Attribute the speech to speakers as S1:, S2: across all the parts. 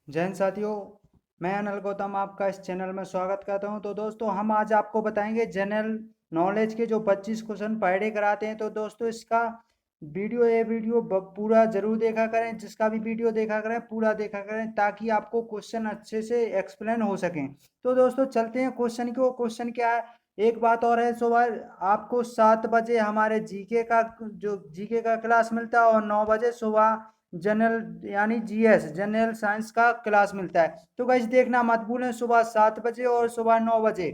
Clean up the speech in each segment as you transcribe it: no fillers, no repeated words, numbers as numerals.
S1: जय हिंद साथियों। मैं अनिल गौतम आपका इस चैनल में स्वागत करता हूं। तो दोस्तों हम आज आपको बताएंगे जनरल नॉलेज के जो 25 क्वेश्चन पर डे कराते हैं। तो दोस्तों इसका वीडियो पूरा जरूर देखा करें। जिसका भी वीडियो देखा करें पूरा देखा करें ताकि आपको क्वेश्चन अच्छे से एक्सप्लेन हो सकें। तो दोस्तों चलते हैं क्वेश्चन की। वो क्वेश्चन क्या है, एक बात और है, सुबह आपको 7 बजे हमारे जीके का क्लास मिलता है और 9 बजे सुबह जनरल यानी जीएस जनरल साइंस का क्लास मिलता है। तो गाइस देखना मत भूलें, सुबह 7 बजे और सुबह 9 बजे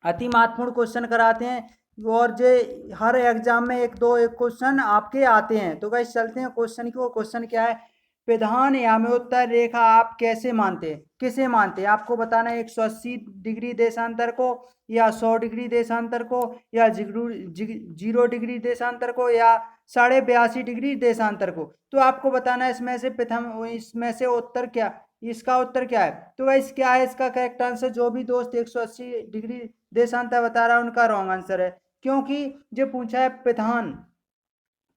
S1: अति महत्वपूर्ण क्वेश्चन कराते हैं और जे हर एग्जाम में एक क्वेश्चन आपके आते हैं। तो गाइस चलते हैं क्वेश्चन की। वो क्वेश्चन क्या है, प्रधान याम्योत्तर रेखा आप कैसे मानते हैं, किसे मानते हैं? आपको बताना है 180 डिग्री देशांतर को, या 100 डिग्री देशांतर को, या 0 डिग्री देशांतर को, या 82.5 डिग्री देशांतर को। तो आपको बताना है इसमें से प्रथम, इसमें से उत्तर क्या, इसका उत्तर क्या है। तो गाइस क्या है इसका करेक्ट आंसर? जो भी दोस्त 180 डिग्री देशांतर बता रहा है उनका रॉन्ग आंसर है, क्योंकि जो पूछा है प्रधान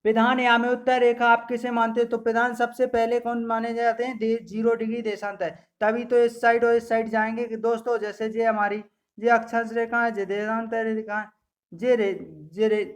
S1: प्रधान याम्योत्तर रेखा आप किसे मानते हैं, तो प्रधान सबसे पहले कौन माने जाते हैं? 0 डिग्री देशांतर। तभी तो इस साइड और इस साइड जाएंगे कि दोस्तों, जैसे ये हमारी ये अक्षांश रेखा है, ये देशांतर रेखा है,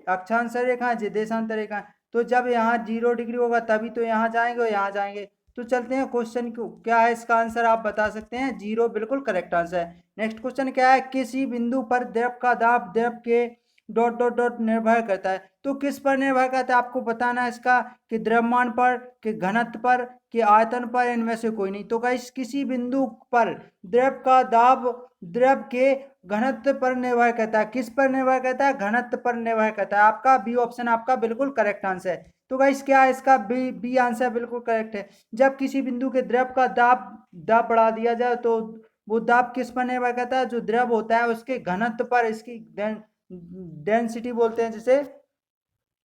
S1: अक्षांश रेखा है, ये देशांतर रेखा है। तो जब यहाँ 0 डिग्री होगा तभी तो यहाँ जाएंगे और यहाँ जाएंगे। तो चलते हैं क्वेश्चन को, क्या है इसका आंसर आप बता सकते हैं? 0 बिल्कुल करेक्ट आंसर है। नेक्स्ट क्वेश्चन क्या है, किसी बिंदु पर द्रव का दाब द्रव के डॉट डॉट डॉट निर्भर करता है। तो किस पर निर्भर करता है आपको बताना है इसका, कि द्रव्यमान पर, कि घनत्व पर, कि आयतन पर, इनमें से कोई नहीं। तो गाइस किसी बिंदु पर द्रव का दाब द्रव के घनत्व पर निर्भर करता है। किस पर निर्भर करता है? घनत्व पर निर्भर करता है। आपका बी ऑप्शन आपका बिल्कुल करेक्ट आंसर है। तो गाइस क्या है इसका? बी आंसर बिल्कुल करेक्ट है। जब किसी बिंदु के द्रव का दाब दाब बढ़ा दिया जाए तो वो दाब किस पर निर्भर करता है? जो द्रव होता है उसके घनत्व पर, इसकी डेंसिटी बोलते हैं जिसे।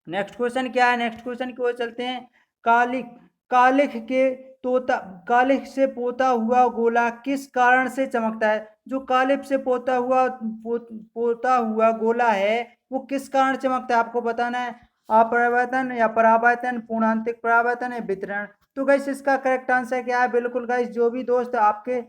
S1: नेक्स्ट क्वेश्चन क्या है, नेक्स्ट क्वेश्चन की ओर चलते हैं। कालिक कालिख के तोता कालिख से पोता हुआ गोला किस कारण से चमकता है? जो कालिख से पोता हुआ गोला है वो किस कारण चमकता है आपको बताना है। अपरावर्तन या परावर्तन, पूर्णांतिक परावर्तन या वितरण। तो गाइस इसका करेक्ट आंसर क्या है? बिल्कुल गाइस जो भी दोस्त आपके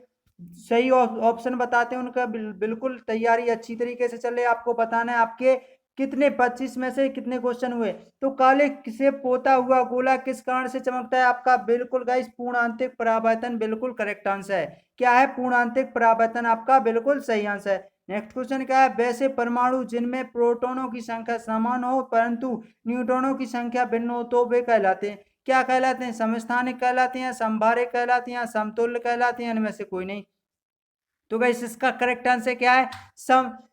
S1: सही ऑप्शन बताते हैं उनका बिल्कुल तैयारी अच्छी तरीके से चल रही है। आपको बताना है आपके कितने 25 में से कितने क्वेश्चन हुए। तो काले से पोता हुआ गोला किस कारण से चमकता है? आपका बिल्कुल गाइस पूर्णांतिक परावर्तन बिल्कुल करेक्ट आंसर है। क्या है? पूर्णांतिक परावर्तन आपका बिल्कुल सही आंसर है। नेक्स्ट क्वेश्चन क्या है, वैसे परमाणु जिनमें प्रोटॉनों की संख्या समान हो परंतु न्यूट्रॉनों की संख्या भिन्न हो तो वे कहलाते हैं, क्या कहलाते हैं? समस्थानिक कहलाते हैं, समभारिक कहलाते हैं, समतुल्य कहलाते हैं, इनमें से कोई नहीं। तो गाइस इसका करेक्ट आंसर क्या है?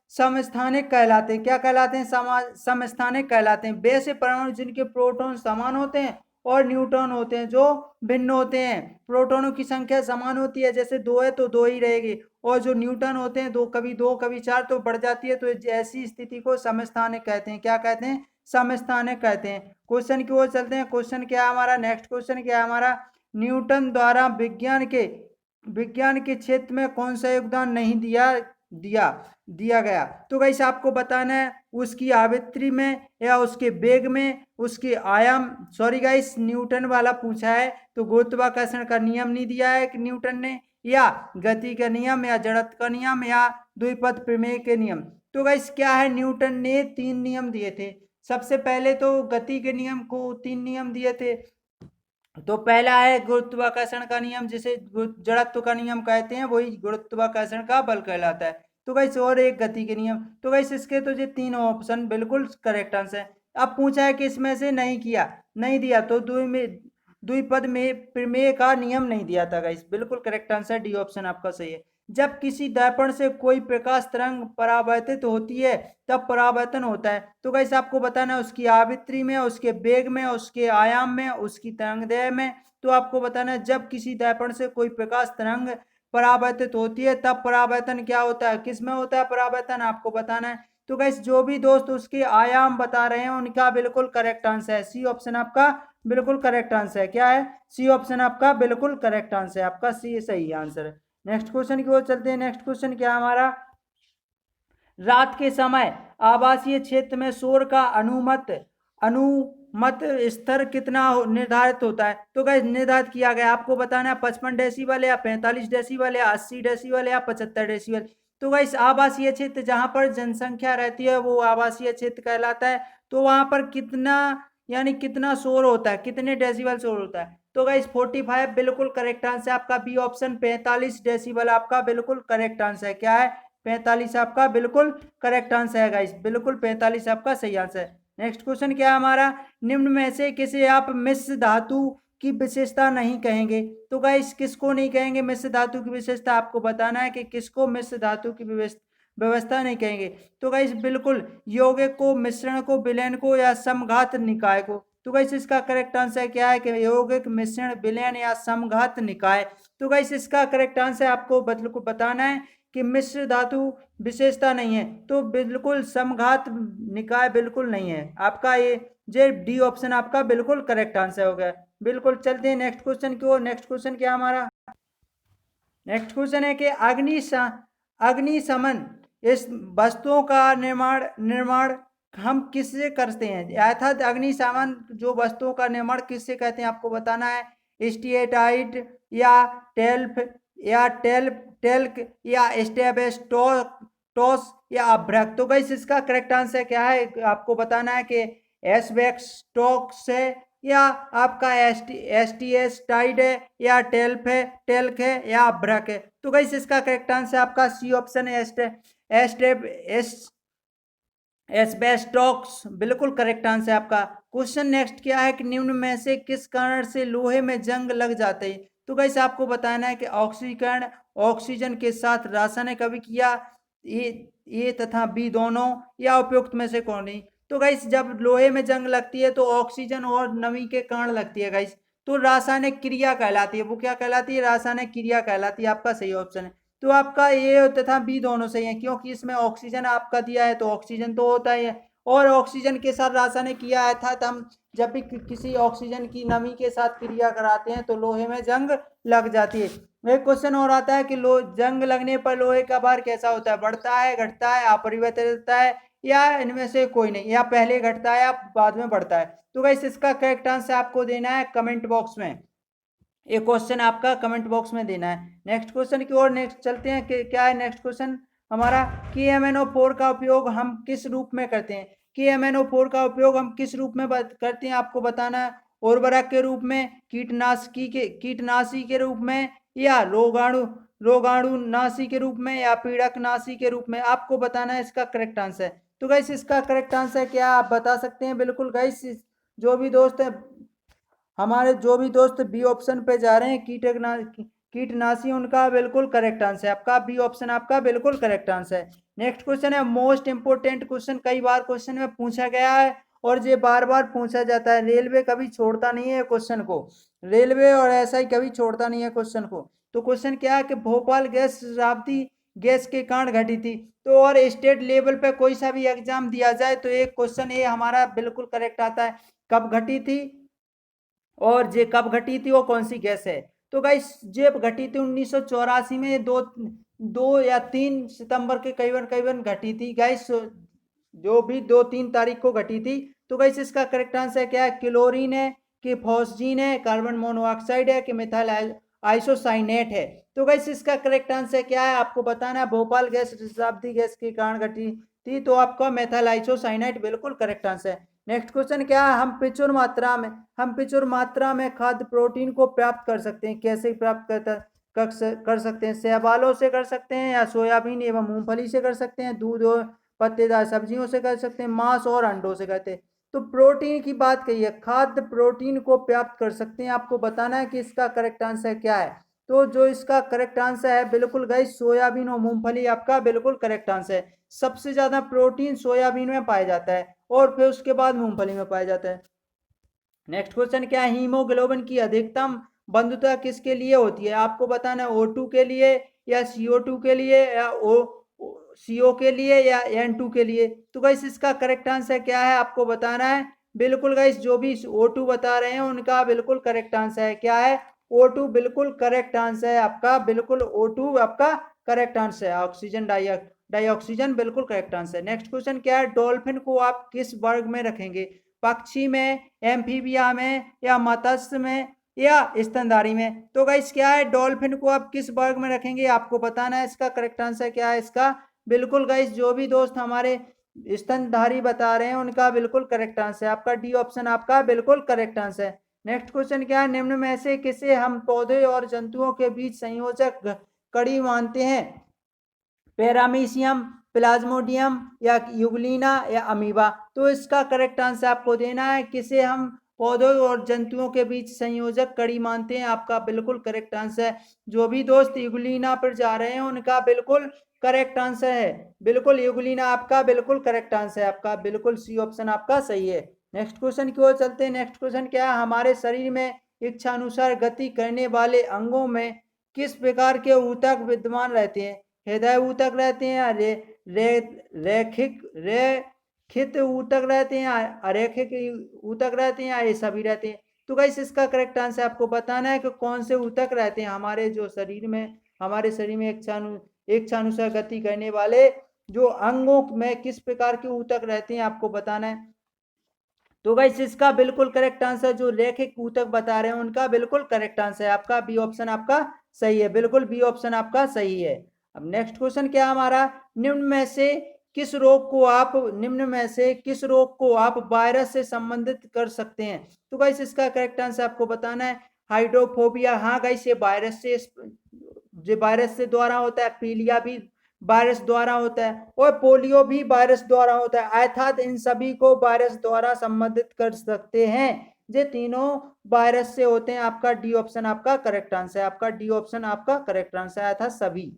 S1: समस्थानिक कहलाते हैं। क्या कहलाते हैं? समस्थानिक कहलाते हैं। वैसे परमाणु जिनके प्रोटॉन समान होते हैं और न्यूट्रॉन होते हैं जो भिन्न होते हैं। प्रोटॉनों की संख्या समान होती है, जैसे 2 है तो 2 ही रहेगी, और जो न्यूट्रॉन होते हैं दो कभी 4 तो बढ़ जाती है। तो ऐसी स्थिति को समस्थानिक कहते हैं। क्या कहते हैं? समस्थानिक कहते हैं। क्वेश्चन की ओर चलते हैं। क्वेश्चन क्या है हमारा, नेक्स्ट क्वेश्चन क्या है हमारा, न्यूटन द्वारा विज्ञान के क्षेत्र में कौन सा योगदान नहीं दिया दिया गया? तो गाइस आपको बताना है उसकी आवृत्ति में, या उसके वेग में, उसके आयाम। सॉरी गाइस न्यूटन वाला पूछा है, तो गुरुत्वाकर्षण का नियम नहीं दिया है कि न्यूटन ने, या गति का नियम, या जड़त्व का नियम, या द्विपद प्रमेय के नियम। तो गाइस क्या है, न्यूटन ने 3 नियम दिए थे। सबसे पहले तो गति के नियम को 3 नियम दिए थे। तो पहला है गुरुत्वाकर्षण का नियम, जिसे जड़त्व का नियम कहते हैं, वही गुरुत्वाकर्षण का बल कहलाता है। तो गाइस और एक गति के नियम। तो गाइस इसके तो ये तीन ऑप्शन बिल्कुल करेक्ट आंसर है। अब पूछा है कि इसमें से नहीं दिया, तो द्विपद में प्रमेय का नियम नहीं दिया था गाइस। बिल्कुल करेक्ट आंसर डी ऑप्शन आपका सही है। जब किसी दर्पण से कोई प्रकाश तरंग परावर्तित होती है तब परावर्तन होता है। तो गाइस आपको बताना है उसकी आवृत्ति में, उसके वेग में, उसके आयाम में, उसकी तरंगदैर्घ्य में। तो आपको बताना है जब किसी दर्पण से कोई प्रकाश तरंग परावर्तित होती है तब परावर्तन क्या होता है, किस में होता है परावर्तन, आपको बताना है। तो गाइस जो भी दोस्त उसके आयाम बता रहे हैं उनका बिल्कुल करेक्ट आंसर है। सी ऑप्शन आपका बिल्कुल करेक्ट आंसर है। क्या है? सी ऑप्शन आपका बिल्कुल करेक्ट आंसर है। आपका सी सही आंसर है। नेक्स्ट क्वेश्चन की ओर चलते हैं। नेक्स्ट क्वेश्चन क्या है हमारा, रात के समय आवासीय क्षेत्र में शोर का अनुमत अनु मत स्तर कितना निर्धारित होता है? तो गाइस निर्धारित किया गया, आपको बताना है 55 डेसिबल या 45 डेसिबल या 80 डेसिबल या 75 डेसिबल। तो गाइस आवासीय क्षेत्र जहां पर जनसंख्या रहती है वो आवासीय क्षेत्र कहलाता है। तो वहां पर कितना यानी कितना शोर होता है, कितने डेसिबल शोर होता है? तो गाइस 45 बिल्कुल करेक्ट आंसर आपका बी ऑप्शन। 45 डेसिबल आपका बिल्कुल करेक्ट आंसर है। क्या है? 45 आपका बिल्कुल करेक्ट आंसर है गाइस, बिल्कुल 45 आपका सही आंसर है। नेक्स्ट क्वेश्चन क्या है हमारा? निम्न में से किसे आप मिश्र धातु की विशेषता नहीं कहेंगे? तो गाइस किसको नहीं कहेंगे मिश्र धातु की विशेषता? आपको बताना है कि किसको मिश्र धातु की व्यवस्था नहीं कहेंगे। तो गाइस बिल्कुल यौगिक को, मिश्रण को, विलयन को या समघात निकाय को। तो गाइस इसका करेक्ट आंसर क्या है कि यौगिक, मिश्रण, विलयन या समघात निकाय। तो गाइस इसका करेक्ट आंसर आपको बिल्कुल बताना है कि मिश्र धातु विशेषता नहीं है, तो बिल्कुल समघात निकाय बिल्कुल नहीं है आपका। ये जे डी ऑप्शन आपका बिल्कुल करेक्ट आंसर हो गया। बिल्कुल चलते हैं नेक्स्ट क्वेश्चन की ओर। नेक्स्ट क्वेश्चन क्या हमारा? नेक्स्ट क्वेश्चन है कि अग्निशमन इस वस्तुओं का निर्माण निर्माण हम किससे करते हैं? अर्थात अग्निशमन जो वस्तुओं का निर्माण किससे कहते हैं आपको बताना है। स्टीएटाइट या टेल्फ या टेल्क या स्टेबेस्टोस या अभ्रक। तो गाइस इसका करेक्ट आंसर क्या है आपको बताना है कि एस्बेस्टॉक्स से या आपका एस टाइड है या टेल्क है या अभ्रक है। तो गाइस इसका करेक्ट आंसर आपका सी ऑप्शन है, एस्बेस्टॉक्स बिल्कुल करेक्ट आंसर आपका। क्वेश्चन नेक्स्ट क्या है कि निम्न में से किस कारण से लोहे में जंग लग जाते हैं? तो गाइस आपको बताना है कि ऑक्सीकरण ऑक्सीजन के साथ रासायनिक अभिक्रिया ए तथा बी दोनों या उपयुक्त में से कौन नहीं? तो गाइस जब लोहे में जंग लगती है तो ऑक्सीजन और नमी के कारण लगती है गाइस, तो रासायनिक क्रिया कहलाती है। वो क्या कहलाती है? रासायनिक क्रिया कहलाती है। आपका सही ऑप्शन है। तो आपका ए तथा बी दोनों सही है, क्योंकि इसमें ऑक्सीजन आपका दिया है तो ऑक्सीजन तो होता ही है, और ऑक्सीजन के साथ रासायनिक क्रिया है था। हम जब भी किसी ऑक्सीजन की नमी के साथ क्रिया कराते हैं तो लोहे में जंग लग जाती है। एक क्वेश्चन और आता है कि जंग लगने पर लोहे का भार कैसा होता है? बढ़ता है, घटता है, अपरिवर्तित रहता है या इनमें से कोई नहीं, या पहले घटता है या बाद में बढ़ता है? तो गाइस इसका करेक्ट आंसर आपको देना है कमेंट बॉक्स में। ये क्वेश्चन आपका कमेंट बॉक्स में देना है। नेक्स्ट क्वेश्चन की ओर नेक्स्ट चलते हैं कि क्या है नेक्स्ट क्वेश्चन हमारा? KMnO4 का उपयोग हम किस रूप में करते हैं? KMnO4 का उपयोग हम किस रूप में करते हैं आपको बताना है। उर्वरक के रूप में, कीटनाशी के रूप में, या रोगाणुनाशी के रूप में, या पीड़कनाशी के रूप में? आपको बताना है इसका करेक्ट आंसर। तो गाइस इसका करेक्ट आंसर क्या आप बता सकते हैं? बिल्कुल गाइस जो भी दोस्त है हमारे, जो भी दोस्त बी ऑप्शन पे जा रहे हैं कीटनाशी, उनका बिल्कुल करेक्ट आंसर है। आपका बी ऑप्शन आपका बिल्कुल करेक्ट आंसर है। नेक्स्ट क्वेश्चन है मोस्ट इंपोर्टेंट क्वेश्चन, कई बार क्वेश्चन में पूछा गया है और ये बार बार पूछा जाता है। रेलवे कभी छोड़ता नहीं है क्वेश्चन को, रेलवे और ऐसा ही कभी छोड़ता नहीं है क्वेश्चन को। तो क्वेश्चन क्या है कि भोपाल गैस शताब्दी गैस के कारण घटी थी। तो और स्टेट लेवल पे कोई सा भी एग्जाम दिया जाए तो एक क्वेश्चन ये हमारा बिल्कुल करेक्ट आता है, कब घटी थी और जे कब घटी थी, वो कौन सी गैस है? तो गाइस जे घटी थी 1984 में, 2 या 3 सितंबर के करीबन घटी थी गाइस, जो भी 2-3 तारीख को घटी थी। तो गाइस इसका करेक्ट आंसर क्या है? क्लोरीन है कि फॉस्जीन है, कार्बन मोनोऑक्साइड है कि मिथाइल आइसोसाइनेट है? तो गाइस इसका करेक्ट आंसर क्या है आपको बताना है। भोपाल गैस शताब्दी गैस के कारण घटी थी, तो आपका मेथाइल आइसोसाइनेट बिल्कुल करेक्ट आंसर है। नेक्स्ट क्वेश्चन क्या है? हम प्रचुर मात्रा में खाद्य प्रोटीन को प्राप्त कर सकते हैं। कैसे प्राप्त कर सकते हैं? शैवालों से कर सकते हैं, या सोयाबीन एवं मूंगफली से कर सकते हैं, दूध और पत्तेदार सब्जियों से कर सकते हैं, मांस और अंडों से करते हैं। तो प्रोटीन की बात कही है, खाद्य प्रोटीन को प्राप्त कर सकते हैं। आपको बताना है कि इसका करेक्ट आंसर क्या है। तो जो इसका करेक्ट आंसर है बिल्कुल गाइस सोयाबीन और मूंगफली आपका बिल्कुल करेक्ट आंसर है। सबसे ज्यादा प्रोटीन सोयाबीन में पाया जाता है और फिर उसके बाद मूंगफली में पाया जाता है। नेक्स्ट क्वेश्चन क्या है? हीमोग्लोबिन की अधिकतम बंधुता किसके लिए होती है? आपको बताना है O2 के लिए, या CO2 के लिए, या CO के लिए, या N2 के लिए? तो गाइस इसका करेक्ट आंसर क्या है आपको बताना है। बिल्कुल गाइस जो भी O2 बता रहे हैं उनका बिल्कुल करेक्ट आंसर है। क्या है? O2 बिल्कुल करेक्ट आंसर है आपका, बिल्कुल O2 आपका करेक्ट आंसर है। ऑक्सीजन डाइऑक्सीजन बिल्कुल करेक्ट आंसर है। नेक्स्ट क्वेश्चन क्या है? डॉल्फिन को आप किस वर्ग में रखेंगे? पक्षी में, एम्फीबिया में, या मत्स्य में, या स्तनधारी में। तो गाइस क्या है, डॉल्फिन को आप किस वर्ग में रखेंगे आपको बताना है। इसका करेक्ट आंसर क्या है इसका, बिल्कुल गाइस जो भी दोस्त हमारे स्तनधारी बता रहे हैं उनका बिल्कुल करेक्ट आंसर है आपका डी ऑप्शन आपका बिल्कुल करेक्ट आंसर है। नेक्स्ट क्वेश्चन क्या है, निम्न में से किसे हम पौधे और जंतुओं के बीच संयोजक कड़ी मानते हैं। पैरामीशियम, प्लाज्मोडियम, या यूग्लिना, या अमीबा। तो इसका करेक्ट आंसर आपको देना है, किसे हम पौधों और जंतुओं के बीच संयोजक कड़ी मानते हैं। आपका बिल्कुल करेक्ट आंसर है। जो भी दोस्त यूग्लिना पर जा रहे हैं उनका बिल्कुल करेक्ट आंसर है, बिल्कुल यूग्लिना आपका बिल्कुल करेक्ट आंसर है आपका, बिल्कुल सी ऑप्शन आपका सही है। नेक्स्ट क्वेश्चन की ओर चलते हैं। नेक्स्ट क्वेश्चन क्या है, हमारे शरीर में इच्छानुसार गति करने वाले अंगों में किस प्रकार के ऊतक विद्यमान रहते हैं। हृदय ऊतक रहते हैं, या रेखित ऊतक रहते हैं, या अरेखिक ऊतक रहते हैं, या ये सभी रहते हैं। तो गाइस इसका करेक्ट आंसर आपको बताना है कि कौन से ऊतक रहते हैं हमारे जो शरीर में, हमारे शरीर में इच्छानुसार गति करने वाले जो अंगों में किस प्रकार के ऊतक रहते हैं आपको बताना है। तो गाइस इसका बिल्कुल करेक्ट आंसर जो रेखिक ऊतक बता रहे हैं उनका बिल्कुल करेक्ट आंसर है आपका, बी ऑप्शन आपका सही है, बिल्कुल बी ऑप्शन आपका सही है। अब नेक्स्ट क्वेश्चन क्या हमारा, निम्न में से किस रोग को आप वायरस से संबंधित कर सकते हैं। तो गाइस इसका करेक्ट आंसर आपको बताना है। हाइड्रोफोबिया, हाँ गाइस ये वायरस से द्वारा होता है। पीलिया भी वायरस द्वारा होता है, और पोलियो भी वायरस द्वारा होता है। अर्थात इन सभी को वायरस द्वारा संबंधित कर सकते हैं। ये तीनों वायरस से होते हैं। आपका डी ऑप्शन आपका करेक्ट आंसर है, आपका डी ऑप्शन आपका करेक्ट आंसर आया था सभी।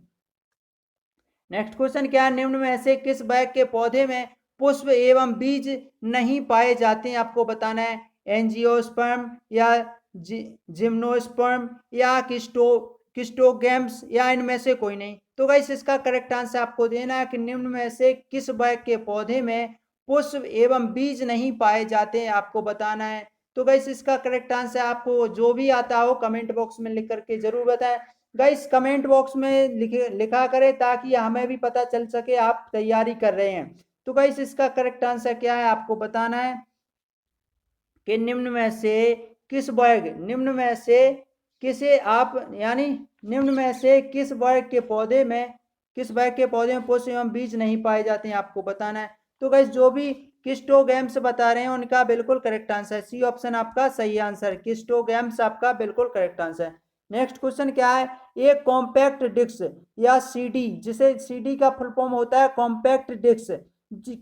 S1: नेक्स्ट क्वेश्चन क्या है, निम्न में से किस वर्ग के पौधे में पुष्प एवं बीज नहीं पाए जाते हैं आपको बताना है। एंजियोस्पर्म, या जिम्नोस्पर्म, या किस्टोगैम्स, या इनमें से कोई नहीं। तो गाइस इसका करेक्ट आंसर आपको देना है कि निम्न में से किस वर्ग के पौधे में पुष्प एवं बीज नहीं पाए जाते हैं आपको बताना है। तो गाइस इसका करेक्ट आंसर आपको जो भी आता हो कमेंट बॉक्स में लिख करके जरूर बताएं। गाइस कमेंट बॉक्स में लिखा करें ताकि हमें भी पता चल सके आप तैयारी कर रहे हैं। तो गाइस इसका करेक्ट आंसर क्या है आपको बताना है कि निम्न में से किस वर्ग के पौधे में पुष्प एवं बीज नहीं पाए जाते हैं आपको बताना है। तो गाइस जो भी किस्टोगैम्स बता रहे हैं उनका बिल्कुल करेक्ट आंसर है, सी ऑप्शन आपका सही आंसर, किस्टोगैम्स आपका बिल्कुल करेक्ट आंसर है। नेक्स्ट क्वेश्चन क्या है, एक कॉम्पैक्ट डिस्क या सीडी, जिसे सीडी का फुल फॉर्म होता है कॉम्पैक्ट डिस्क,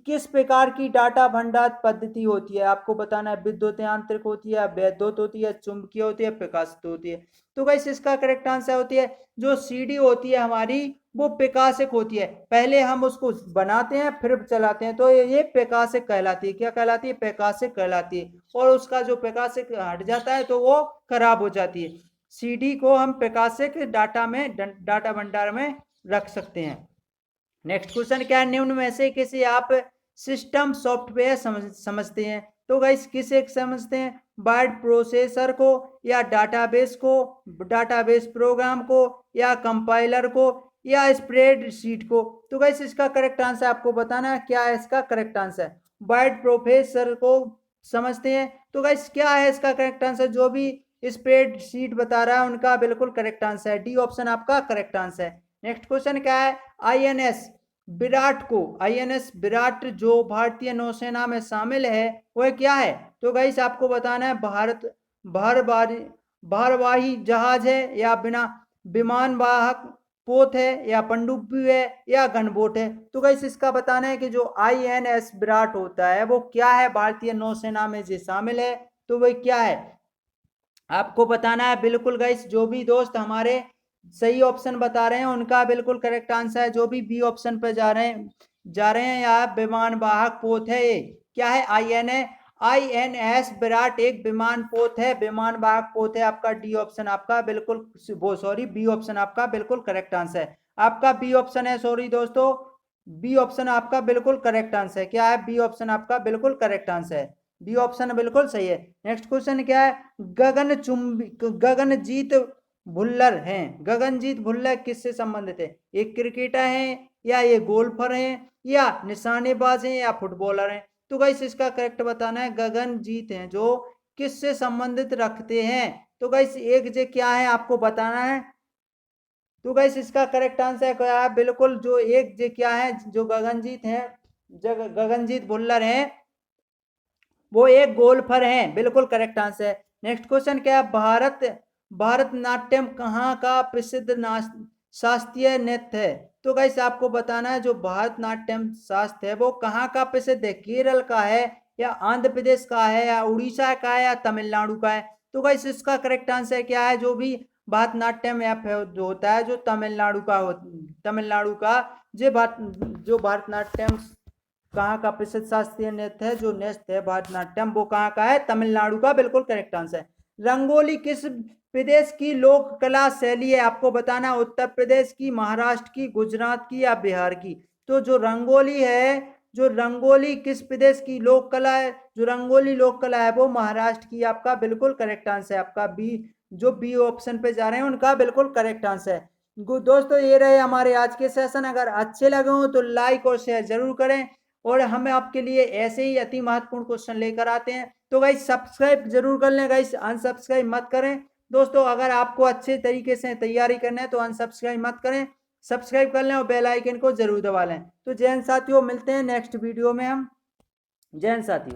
S1: किस प्रकार की डाटा भंडार पद्धति होती है आपको बताना है। विद्युत यांत्रिक होती है, वैद्युत होती है, चुंबकीय होती है, प्रकाशित होती है। तो गाइस इसका करेक्ट आंसर होती है जो सीडी होती है हमारी वो प्रकाशिक होती है। पहले हम उसको बनाते हैं फिर चलाते हैं, तो ये प्रकाशिक कहलाती है। क्या कहलाती है, प्रकाशिक कहलाती है। और उसका जो प्रकाशिक हट जाता है तो वो खराब हो जाती है। सीडी को हम प्रकाशिक डाटा भंडार में रख सकते हैं। नेक्स्ट क्वेश्चन क्या है, निम्न में से किसे आप सिस्टम सॉफ्टवेयर समझते हैं। तो गाइस किसे समझते हैं, वर्ड प्रोसेसर को, या डाटाबेस प्रोग्राम को, या कंपाइलर को, या स्प्रेडशीट को। तो गाइस इसका करेक्ट आंसर आपको बताना है, क्या है इसका करेक्ट आंसर। वर्ड प्रोसेसर को समझते हैं। तो गाइस क्या है इसका करेक्ट आंसर, जो भी स्प्रेडशीट बता रहा है उनका बिल्कुल करेक्ट आंसर है, डी ऑप्शन आपका करेक्ट आंसर है। नेक्स्ट क्वेश्चन क्या है, आईएनएस विराट जो भारतीय नौसेना में शामिल है वह क्या है। तो गाइस आपको बताना है भारवाही जहाज है, या विमान वाहक पोत है, या पनडुब्बी है, या गनबोट है। तो गाइस इसका बताना है कि जो आईएनएस विराट होता है वो क्या है, भारतीय नौसेना में जो शामिल है तो वह क्या है आपको बताना है। बिल्कुल गाइस जो भी दोस्त हमारे सही ऑप्शन बता रहे हैं उनका बिल्कुल करेक्ट आंसर है। जो भी बी ऑप्शन पर जा रहे हैं या विमान वाहक पोत है, ये क्या है, आईएनएस विराट एक विमान पोत है, विमान वाहक पोत है। आपका डी ऑप्शन आपका बिल्कुल बी ऑप्शन आपका बिल्कुल करेक्ट आंसर है, आपका बी ऑप्शन है। सॉरी दोस्तों, बी ऑप्शन आपका बिल्कुल करेक्ट आंसर है। क्या है, बी ऑप्शन आपका बिल्कुल करेक्ट आंसर है, बी ऑप्शन बिल्कुल सही है। नेक्स्ट क्वेश्चन क्या है, गगनजीत भुल्लर किससे संबंधित है। एक क्रिकेटर हैं, या ये गोल्फर हैं, या निशानेबाज हैं, या फुटबॉलर हैं। तो गाइस इसका करेक्ट बताना है गगनजीत हैं, जो किससे संबंधित रखते हैं। तो गाइस एक जे क्या है आपको बताना है। तो गाइस इसका करेक्ट आंसर क्या है, बिल्कुल जो एक जे क्या है, जो गगनजीत हैं, गगनजीत भुल्लर हैं, वो एक गोल्फर हैं, बिल्कुल करेक्ट आंसर है। नेक्स्ट क्वेश्चन क्या है, भारतनाट्यम कहाँ का प्रसिद्ध शास्त्रीय नृत्य है। तो गाइस आपको बताना है जो भारतनाट्यम शास्त्र है वो कहाँ का प्रसिद्ध है, केरल का है या आंध्र प्रदेश का है या उड़ीसा का है या तमिलनाडु का है। तो गाइस इसका करेक्ट आंसर क्या है, जो भी भारतनाट्यम या जो होता है जो तमिलनाडु का जो भारतनाट्यम कहाँ का प्रसिद्ध शास्त्रीय नृत्य है, जो नृत्य है भारतनाट्यम, वो कहाँ का है, तमिलनाडु का, बिल्कुल करेक्ट आंसर है। रंगोली किस प्रदेश की लोक कला शैली है, आपको बताना उत्तर प्रदेश की, महाराष्ट्र की, गुजरात की या बिहार की। तो जो रंगोली है, जो रंगोली किस प्रदेश की लोक कला है, जो रंगोली लोक कला है वो महाराष्ट्र की, आपका बिल्कुल करेक्ट आंसर है। आपका बी, जो बी ऑप्शन पे जा रहे हैं उनका बिल्कुल करेक्ट आंसर है। दोस्तों ये रहे हमारे आज के सेशन, अगर अच्छे लगे हो तो लाइक और शेयर जरूर करें, और हमें आपके लिए ऐसे ही अति महत्वपूर्ण क्वेश्चन लेकर आते हैं। तो गाइस सब्सक्राइब जरूर कर लें गाइस, अनसब्सक्राइब मत करें। दोस्तों अगर आपको अच्छे तरीके से तैयारी करना है तो अनसब्सक्राइब मत करें, सब्सक्राइब कर लें और बेल आइकन को जरूर दबा लें। तो जय हिंद साथियों, मिलते हैं नेक्स्ट वीडियो में हम। जय हिंद साथियों।